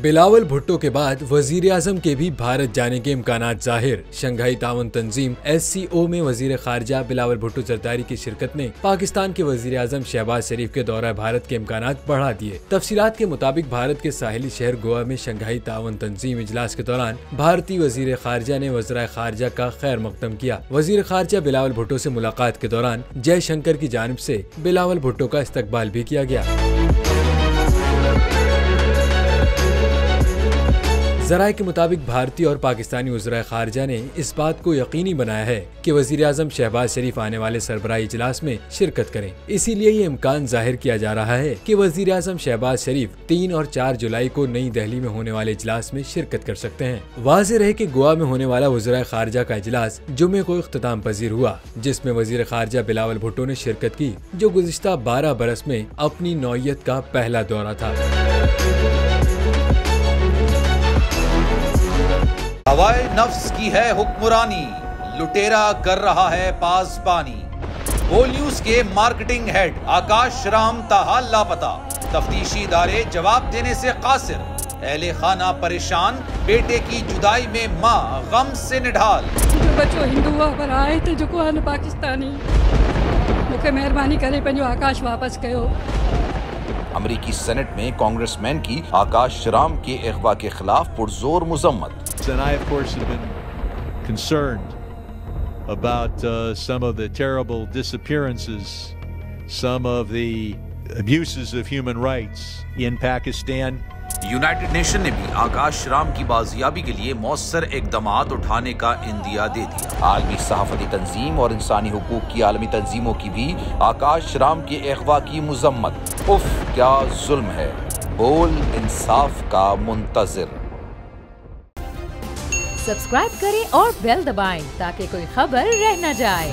बिलावल भुट्टो के बाद वजीर आजम के भी भारत जाने के इम्कानात जाहिर। शंघाई ताउन तंजीम SCO में वजीर खारजा बिलावल भुट्टो जरदारी की शिरकत ने पाकिस्तान के वजीर आजम शहबाज शरीफ के दौरा भारत के इम्कानात बढ़ा दिए। तफसीलात के मुताबिक भारत के साहिली शहर गोवा में शंघाई ताउन तंजीम इजलास के दौरान भारतीय वजीर खारजा ने वज़राए खारजा का खैर मकदम किया। वजीर खारजा बिलावल भुट्टो से मुलाकात के दौरान जयशंकर की जानिब से बिलावल भुट्टो का इस्तकबाल भी किया गया। ज़राए के मुताबिक भारतीय और पाकिस्तानी वज़राए खारजा ने इस बात को यकीनी बनाया है कि वज़ीर आज़म शहबाज शरीफ आने वाले सरबराही इजलास में शिरकत करें। इसीलिए ये इम्कान जाहिर किया जा रहा है कि वज़ीर आज़म शहबाज शरीफ 3 और 4 जुलाई को नई दिल्ली में होने वाले इजलास में शिरकत कर सकते हैं। वाज़ेह है कि गोवा में होने वाला वज़राए खारजा का इजलास जुमे को इख्तिताम पजीर हुआ, जिसमें वज़ीर खारजा बिलावल भुट्टो ने शिरकत की, जो गुज़िश्ता 12 बरस में अपनी नौइयत का पहला दौरा था। हवाए नफ्स की है हुक्मरानी, लुटेरा कर रहा है पासबानी। बोल न्यूज के मार्केटिंग हेड आकाश राम ताहा लापता, तफ्तीशी इदारे जवाब देने से कासिर। अहले खाना परेशान, बेटे की जुदाई में माँ गम से निढाल। जो बच्चो हिंदू पर आए थे जो को पाकिस्तानी, मुझे मेहरबानी करे पंहिंजो आकाश वापस कयो। अमरीकी सेनेट में कांग्रेसमैन की आकाश राम के अगवा के खिलाफ पुरजोर मुजम्मत। And I, of course, have been concerned about some of the terrible disappearances, some of the abuses of human rights in Pakistan. United nation ने भी आकाश राम की बाजियाबी के लिए मौसर इकदामात उठाने का इंदिया दे दिया। आलमी सहाफती तंजीम और इंसानी हुकूक की आलमी तंजीमों की भी आकाश राम के अगवा की मुजम्मत। उफ क्या जुल्म है, बोल इंसाफ का मुंतजिर। सब्सक्राइब करें और बेल दबाएं ताकि कोई खबर रह न जाए।